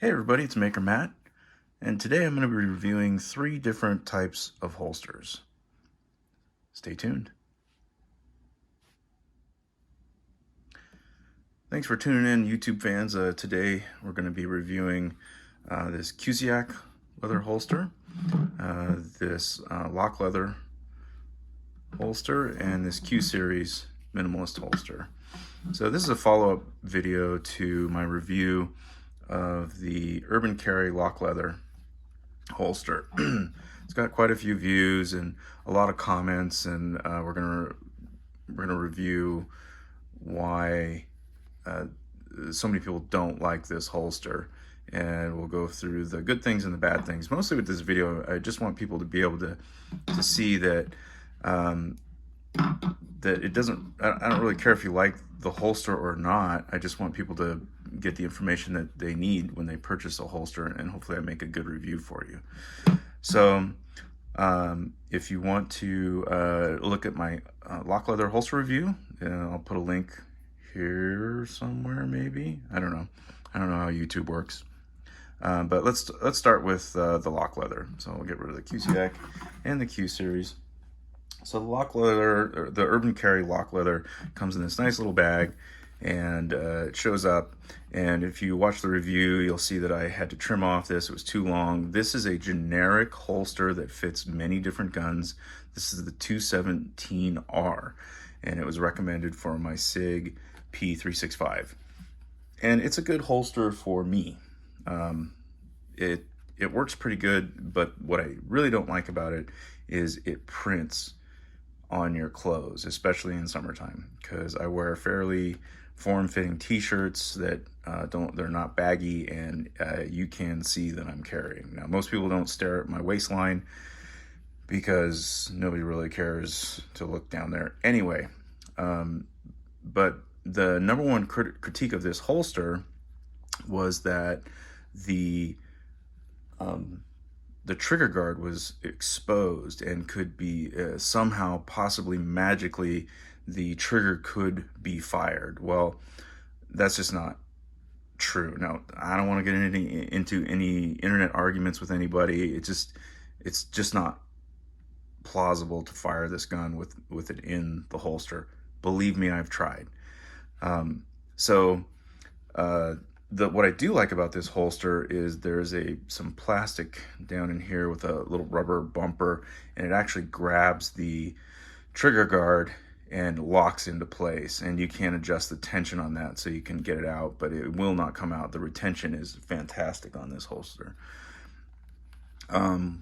Hey everybody, it's Maker Matt, and today I'm going to be reviewing 3 different types of holsters. Stay tuned. Thanks for tuning in, YouTube fans. Today we're going to be reviewing this Cusiac leather holster, this lock leather holster, and this Qseries minimalist holster. So this is a follow-up video to my review of the Urban Carry lock leather holster. It's got quite a few views and a lot of comments, and we're gonna review why so many people don't like this holster, and we'll go through the good things and the bad things. Mostly with this video, I just want people to be able to see that that it doesn't, I don't really care if you like the holster or not. I just want people to get the information that they need when they purchase a holster, and hopefully I make a good review for you. So if you want to look at my lock leather holster review, I'll put a link here somewhere, maybe. I don't know how YouTube works. But let's start with the lock leather. So we'll get rid of the Cusiac and the Qseries. So the lock leather, the Urban Carry lock leather, comes in this nice little bag, and it shows up. And if you watch the review, you'll see that I had to trim off this. It was too long. This is a generic holster that fits many different guns. This is the 217R, and it was recommended for my Sig P365. And it's a good holster for me. It works pretty good, but what I really don't like about it is it prints on your clothes, especially in summertime, because I wear fairly form-fitting t-shirts that they're not baggy, and you can see that I'm carrying. Now, most people don't stare at my waistline because nobody really cares to look down there anyway. But the number one critique of this holster was that the trigger guard was exposed and could be somehow, possibly magically, the trigger could be fired. Well, that's just not true. Now, I don't want to get into any internet arguments with anybody. It's just not plausible to fire this gun with it in the holster. Believe me, I've tried. What I do like about this holster is there's some plastic down in here with a little rubber bumper, and it actually grabs the trigger guard and locks into place, and you can adjust the tension on that so you can get it out, but it will not come out. The retention is fantastic on this holster. But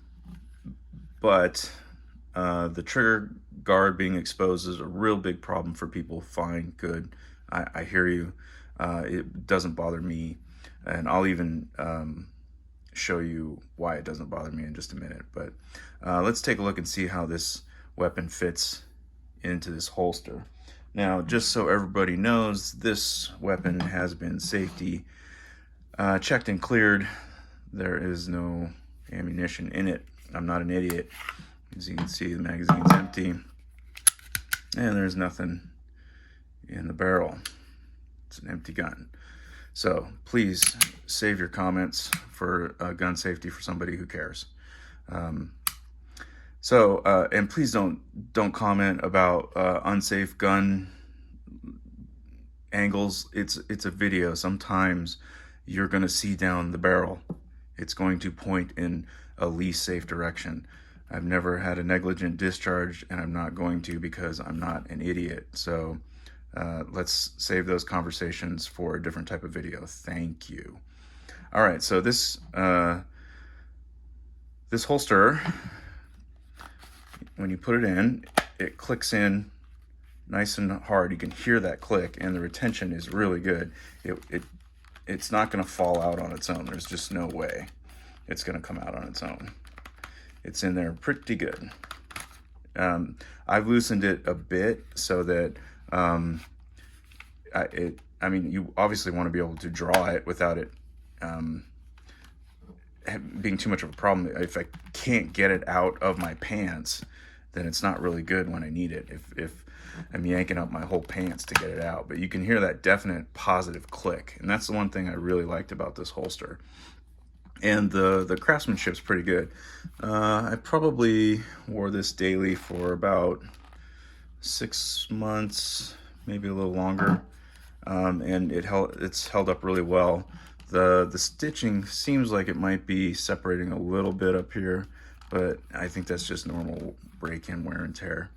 the trigger guard being exposed is a real big problem for people. Fine, good. I hear you. It doesn't bother me, and I'll even show you why it doesn't bother me in just a minute. But let's take a look and see how this weapon fits into this holster. Now, just so everybody knows, this weapon has been safety checked and cleared. There is no ammunition in it. I'm not an idiot. As you can see, the magazine's empty, and there's nothing in the barrel. It's an empty gun. So please save your comments for gun safety for somebody who cares. And please don't comment about unsafe gun angles. It's a video. Sometimes you're going to see down the barrel. It's going to point in a least safe direction. I've never had a negligent discharge, and I'm not going to, because I'm not an idiot. So let's save those conversations for a different type of video. Thank you. All right, so this holster, when you put it in, it clicks in nice and hard. You can hear that click, and the retention is really good. It's not going to fall out on its own. There's just no way it's going to come out on its own. It's in there pretty good. I've loosened it a bit so that I mean, you obviously want to be able to draw it without it being too much of a problem. If I can't get it out of my pants, then it's not really good when I need it. If I'm yanking up my whole pants to get it out. But you can hear that definite positive click. And that's the one thing I really liked about this holster. And the craftsmanship's pretty good. I probably wore this daily for about 6 months, maybe a little longer. And it's held up really well. The stitching seems like it might be separating a little bit up here, but I think that's just normal break-in wear and tear.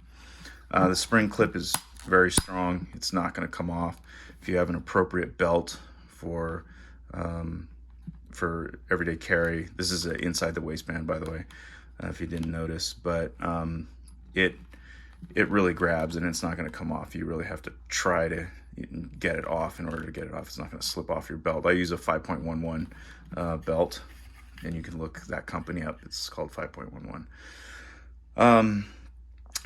The spring clip is very strong. It's not going to come off. If you have an appropriate belt for everyday carry, this is inside the waistband, by the way, if you didn't notice, but it really grabs and it's not going to come off. You really have to try to get it off in order to get it off. It's not going to slip off your belt. I use a 5.11 belt, and you can look that company up. It's called 5.11.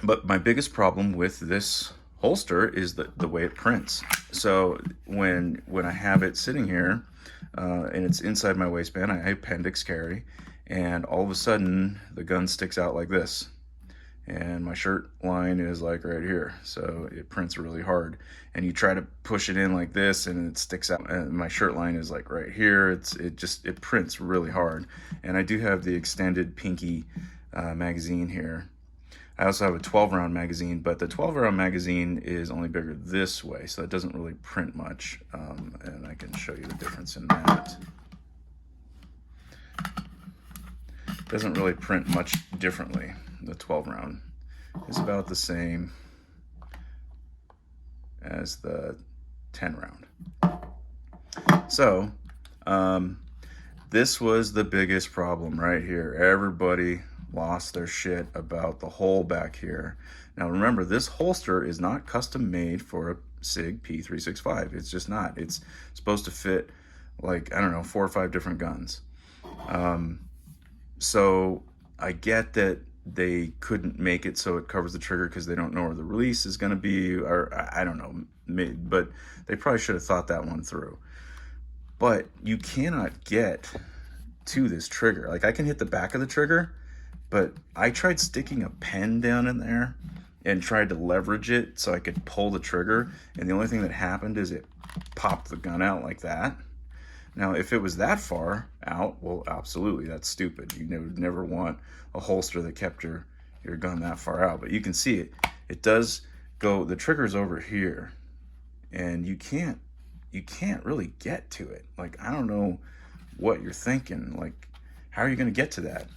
But my biggest problem with this holster is the way it prints. So when I have it sitting here and it's inside my waistband, I appendix carry, and all of a sudden the gun sticks out like this. And my shirt line is like right here, so it prints really hard. And you try to push it in like this and it sticks out, and my shirt line is like right here. It prints really hard. And I do have the extended pinky magazine here. I also have a 12-round magazine, but the 12-round magazine is only bigger this way, so it doesn't really print much. And I can show you the difference in that. It doesn't really print much differently. The 12-round is about the same as the 10-round. So this was the biggest problem right here. Everybody lost their shit about the hole back here. Now remember, this holster is not custom made for a Sig P365. It's just not. It's supposed to fit, like, I don't know, 4 or 5 different guns. So I get that they couldn't make it so it covers the trigger because they don't know where the release is going to be, or I don't know, but they probably should have thought that one through. But you cannot get to this trigger. Like, I can hit the back of the trigger, but I tried sticking a pen down in there and tried to leverage it so I could pull the trigger, and the only thing that happened is it popped the gun out like that. Now, if it was that far out, well, absolutely, that's stupid. You would never want a holster that kept your gun that far out. But you can see it. It does go, the trigger's over here, and you can't really get to it. Like, I don't know what you're thinking. Like, how are you going to get to that?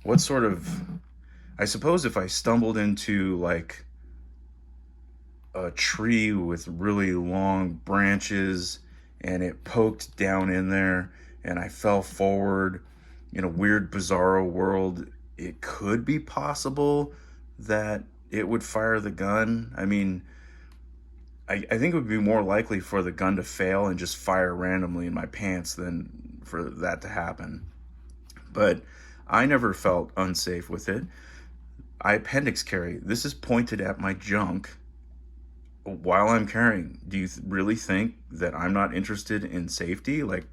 What sort of, I suppose if I stumbled into like a tree with really long branches and it poked down in there and I fell forward in a weird bizarro world, it could be possible that it would fire the gun. I mean, I think it would be more likely for the gun to fail and just fire randomly in my pants than for that to happen. But I never felt unsafe with it. I appendix carry. This is pointed at my junk while I'm carrying. Do you really think that I'm not interested in safety? Like,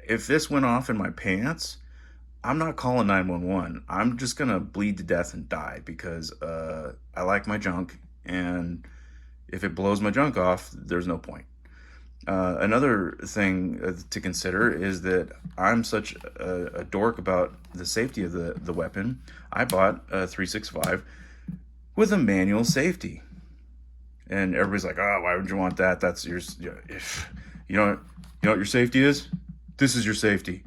if this went off in my pants, I'm not calling 911. I'm just gonna bleed to death and die because I like my junk, and if it blows my junk off, there's no point. Another thing to consider is that I'm such a dork about the safety of the weapon. I bought a 365 with a manual safety. And everybody's like, oh, why would you want that? That's yours. If you know what your safety is? This is your safety.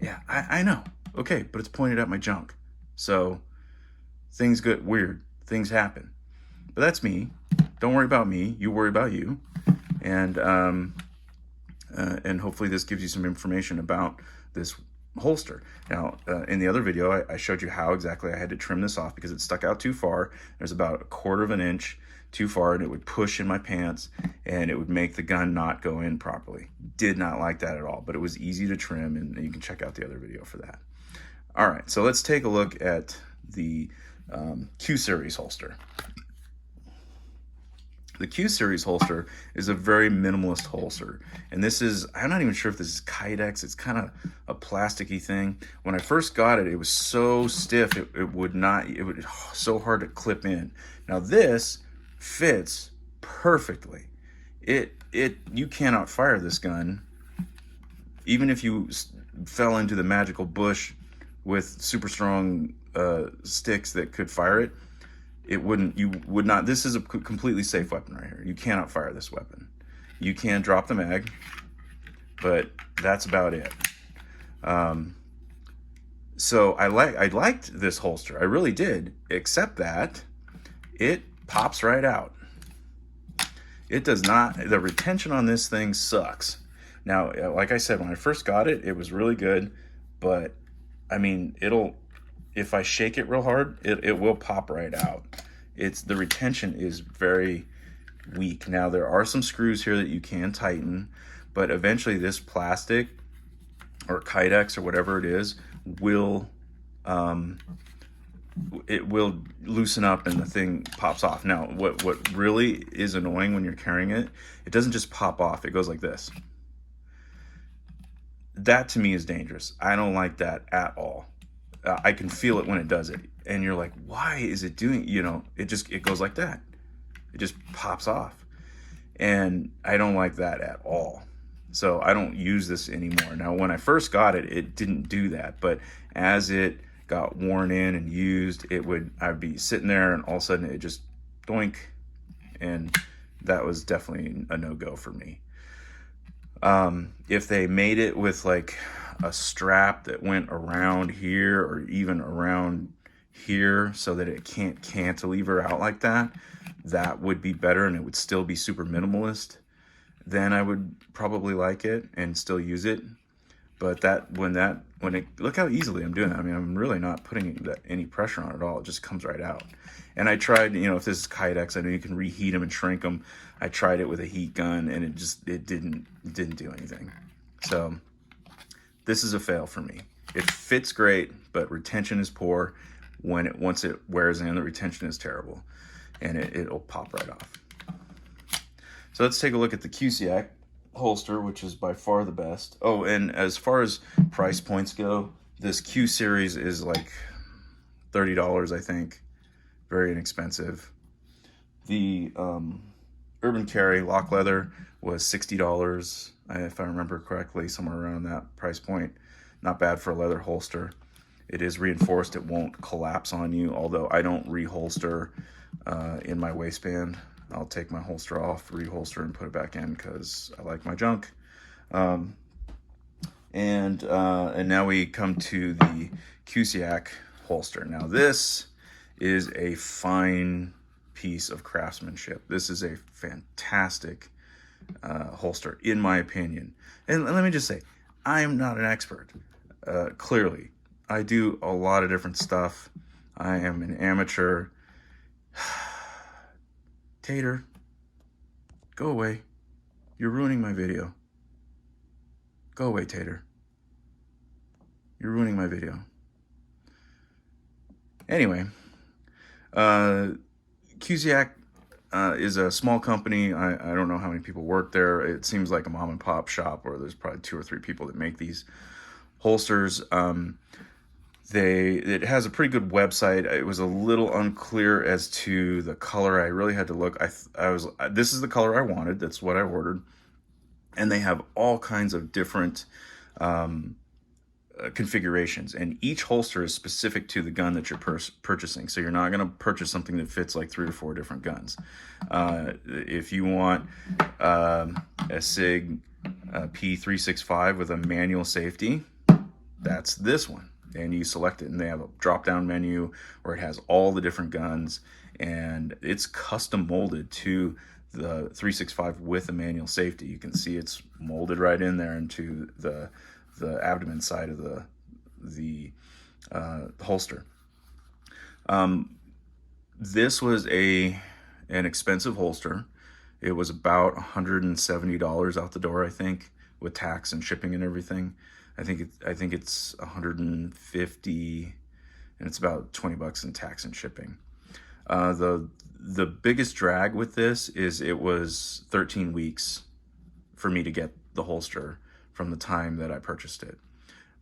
Yeah, I know. Okay, but it's pointed at my junk. So things get weird. Things happen. But that's me. Don't worry about me. You worry about you. And hopefully this gives you some information about this holster. Now, in the other video, I showed you how exactly I had to trim this off because it stuck out too far. There's about 1/4 of an inch too far, and it would push in my pants, and it would make the gun not go in properly. Did not like that at all, but it was easy to trim, and you can check out the other video for that. All right, so let's take a look at the Qseries holster. The Qseries holster is a very minimalist holster, and this is, I'm not even sure if this is Kydex. It's kind of a plasticky thing. When I first got it, it was so stiff, it was so hard to clip in. Now this fits perfectly. You cannot fire this gun, even if you fell into the magical bush with super strong sticks that could fire it. It wouldn't. You would not. This is a completely safe weapon right here. You cannot fire this weapon. You can drop the mag, but that's about it. So I liked this holster. I really did, except that it pops right out. It does not. The retention on this thing sucks. Now, like I said, when I first got it, it was really good, but I mean, if I shake it real hard, it will pop right out. The retention is very weak. Now, there are some screws here that you can tighten, but eventually this plastic or Kydex or whatever it is will it will loosen up and the thing pops off. Now, what really is annoying when you're carrying it, it doesn't just pop off. It goes like this. That to me is dangerous. I don't like that at all. I can feel it when it does it, and you're like, why is it doing? It goes like that. It just pops off, and I don't like that at all. So I don't use this anymore. Now, when I first got it, it didn't do that, but as it got worn in and used, I'd be sitting there, and all of a sudden it just doink, and that was definitely a no-go for me. If they made it with like a strap that went around here or even around here so that it can't cantilever out like that, that would be better, and it would still be super minimalist. Then I would probably like it and still use it. But look how easily I'm doing that. I mean, I'm really not putting any pressure on it at all. It just comes right out. And I tried, if this is Kydex, I know you can reheat them and shrink them. I tried it with a heat gun, and it didn't do anything. So this is a fail for me. It fits great, but retention is poor. Once it wears in, the retention is terrible, and it'll pop right off. So let's take a look at the Cusiac holster, which is by far the best. Oh, and as far as price points go, this Qseries is like $30, I think. Very inexpensive. The Urban Carry lock leather was $60, if I remember correctly, somewhere around that price point. Not bad for a leather holster. It is reinforced. It won't collapse on you, although I don't reholster in my waistband. I'll take my holster off, reholster, and put it back in because I like my junk. And now we come to the Cusiac holster. Now this is a fine piece of craftsmanship. This is a fantastic holster, in my opinion. And let me just say, I am not an expert. Clearly, I do a lot of different stuff. I am an amateur. Tater, go away. You're ruining my video. Go away, Tater. You're ruining my video. Anyway, Cusiac is a small company. I don't know how many people work there. It seems like a mom and pop shop where there's probably 2 or 3 people that make these holsters. It has a pretty good website. It was a little unclear as to the color. I really had to look. This is the color I wanted. That's what I ordered. And they have all kinds of different configurations, and each holster is specific to the gun that you're purchasing. So you're not going to purchase something that fits like 3 or 4 different guns. If you want a Sig P365 with a manual safety, that's this one. And you select it, and they have a drop-down menu where it has all the different guns, and it's custom molded to the 365 with a manual safety. You can see it's molded right in there into the abdomen side of the holster. This was an expensive holster. It was about $170 out the door, I think, with tax and shipping and everything. I think it's $150, and it's about $20 in tax and shipping. The biggest drag with this is it was 13 weeks for me to get the holster from the time that I purchased it,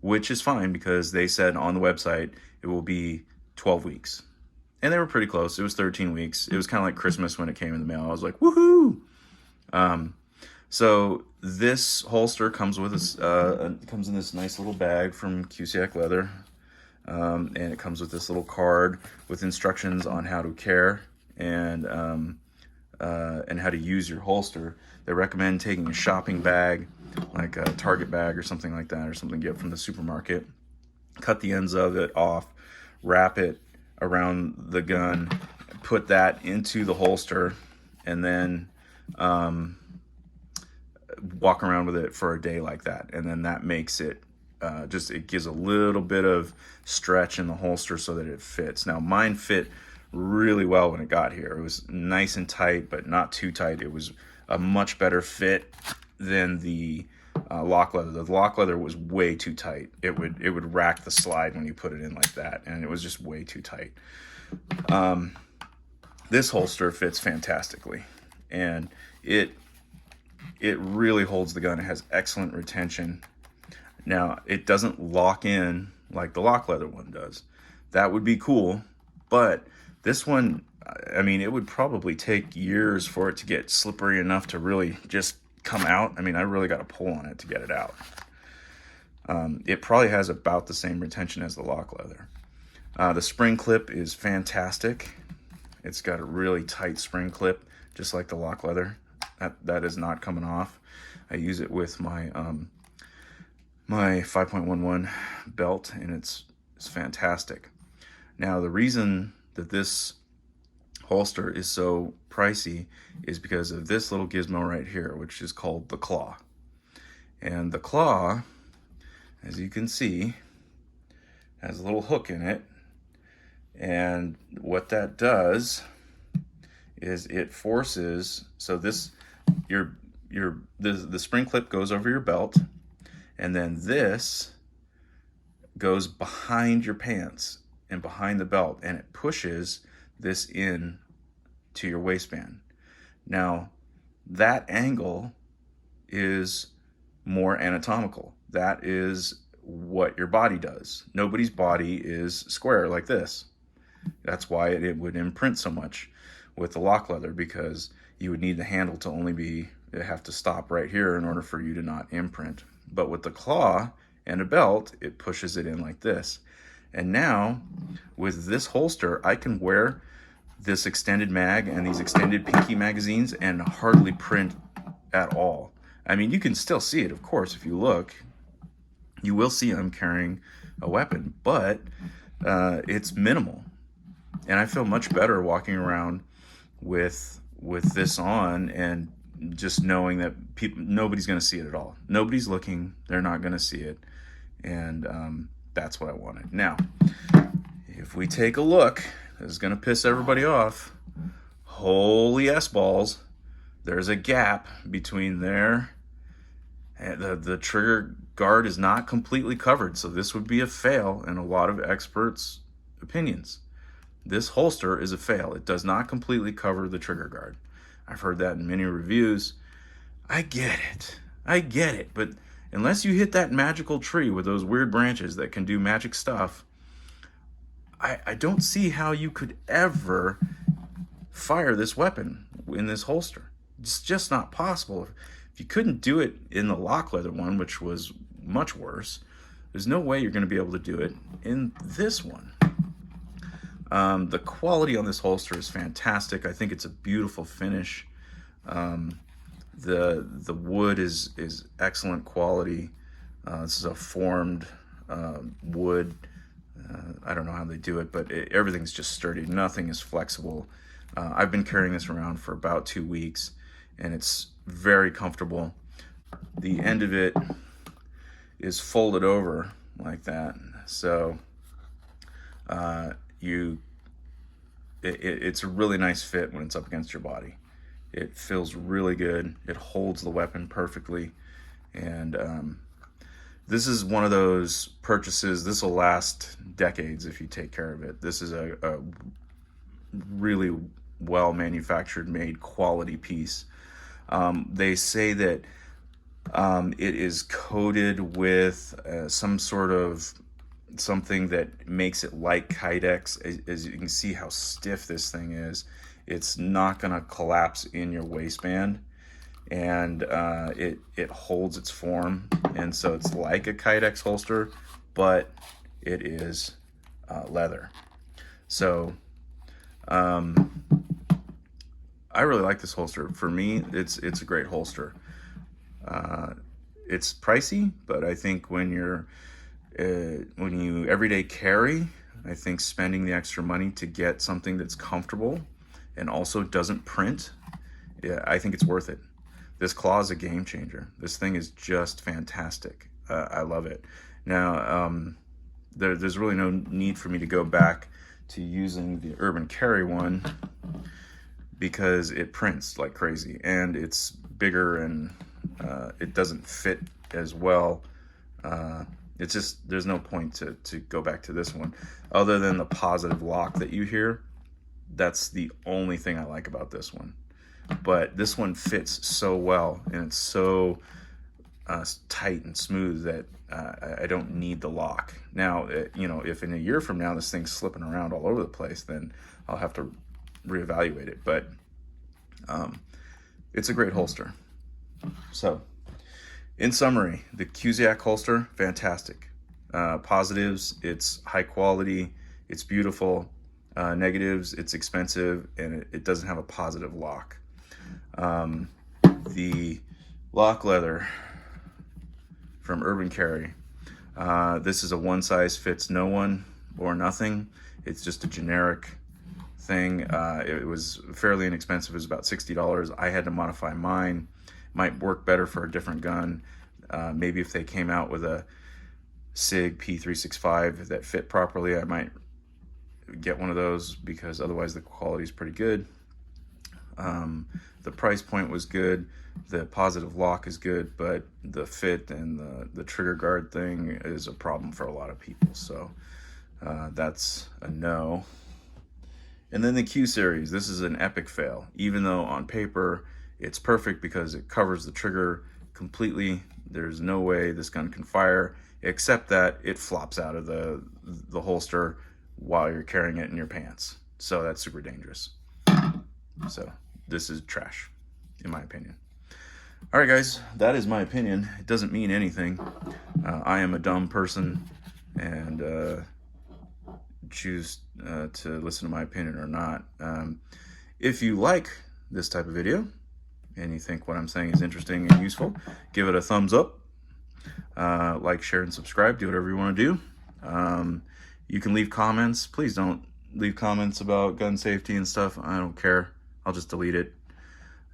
which is fine because they said on the website it will be 12 weeks. and they were pretty close. It was 13 weeks. It was kind of like Christmas when it came in the mail. I was like, woohoo! So this holster comes with this, comes in this nice little bag from Cusiac leather, and it comes with this little card with instructions on how to care and how to use your holster. They recommend taking a shopping bag, like a Target bag or something like that, or something you get from the supermarket. Cut the ends of it off, wrap it around the gun, put that into the holster, and then walk around with it for a day like that. And then that makes it it gives a little bit of stretch in the holster so that it fits. Now mine fit really well when it got here. It was nice and tight, but not too tight. It was a much better fit than the lock leather. The lock leather was way too tight. It would rack the slide when you put it in like that, and it was just way too tight. This holster fits fantastically, and it really holds the gun. It has excellent retention. Now, it doesn't lock in like the lock leather one does. That would be cool, but this one, I mean, it would probably take years for it to get slippery enough to really just come out. I mean, I really got to pull on it to get it out. It probably has about the same retention as the lock leather. The spring clip is fantastic. It's got a really tight spring clip, just like the lock leather. That is not coming off. I use it with my my 5.11 belt, and it's fantastic. Now, the reason that this holster is so pricey is because of this little gizmo right here, which is called the claw. And the claw, as you can see, has a little hook in it, and what that does is it forces, so this the spring clip goes over your belt, and then this goes behind your pants and behind the belt, and it pushes this in to your waistband. Now, that angle is more anatomical. That is what your body does. Nobody's body is square like this. That's why it would imprint so much with the lock leather, because you would need the handle to only have to stop right here in order for you to not imprint. But with the claw and a belt, it pushes it in like this. And now, with this holster, I can wear this extended mag and these extended pinky magazines and hardly print at all. I mean, you can still see it, of course. If you look, you will see I'm carrying a weapon, but it's minimal. And I feel much better walking around with this on, and just knowing that nobody's going to see it at all. Nobody's looking. They're not going to see it. And that's what I wanted. Now, if we take a look, this is going to piss everybody off. Holy S-balls. There's a gap between there. The trigger guard is not completely covered, so this would be a fail in a lot of experts' opinions. This holster is a fail. It does not completely cover the trigger guard. I've heard that in many reviews. I get it. But unless you hit that magical tree with those weird branches that can do magic stuff, I don't see how you could ever fire this weapon in this holster. It's just not possible. If you couldn't do it in the lock leather one, which was much worse, there's no way you're going to be able to do it in this one. The quality on this holster is fantastic. I think it's a beautiful finish. The wood is excellent quality. This is a formed wood. I don't know how they do it, but everything's just sturdy. Nothing is flexible. I've been carrying this around for about 2 weeks, and it's very comfortable. The end of it is folded over like that, so it's a really nice fit when it's up against your body. It feels really good. It holds the weapon perfectly, and this is one of those purchases. This will last decades if you take care of it. This is a really well manufactured, made quality piece. They say that it is coated with some sort of something that makes it like Kydex. As you can see how stiff this thing is, it's not going to collapse in your waistband, and it holds its form, and so it's like a Kydex holster, but it is leather. So I really like this holster. For me, it's a great holster. It's pricey, but I think when you everyday carry, I think spending the extra money to get something that's comfortable and also doesn't print, yeah, I think it's worth it. This claw is a game changer. This thing is just fantastic. I love it. Now, there's really no need for me to go back to using the Urban Carry one, because it prints like crazy and it's bigger, and it doesn't fit as well. It's just, there's no point to go back to this one other than the positive lock that you hear. That's the only thing I like about this one. But this one fits so well, and it's so tight and smooth that I don't need the lock. Now, you know, if in a year from now this thing's slipping around all over the place, then I'll have to reevaluate it. But it's a great holster. So, in summary, the Cusiac holster, fantastic. Positives, it's high quality, it's beautiful. Negatives, it's expensive, and it doesn't have a positive lock. The lock leather from Urban Carry, this is a one size fits no one or nothing. It's just a generic thing. It was fairly inexpensive. It was about $60. I had to modify mine. Might work better for a different gun. Maybe if they came out with a Sig P365 that fit properly, I might get one of those, because otherwise the quality is pretty good. The price point was good. The positive lock is good, but the fit and the trigger guard thing is a problem for a lot of people. So that's a no. And then the Qseries. This is an epic fail. Even though on paper it's perfect because it covers the trigger completely, there's no way this gun can fire, except that it flops out of the holster while you're carrying it in your pants. So that's super dangerous. So this is trash, in my opinion. All right, guys, that is my opinion. It doesn't mean anything. I am a dumb person, and choose to listen to my opinion or not. If you like this type of video and you think what I'm saying is interesting and useful, give it a thumbs up. Like, share, and subscribe. Do whatever you want to do. You can leave comments. Please don't leave comments about gun safety and stuff. I don't care. I'll just delete it.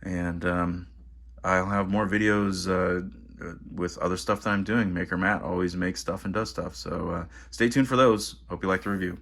And I'll have more videos with other stuff that I'm doing. Maker Matt always makes stuff and does stuff. So stay tuned for those. Hope you like the review.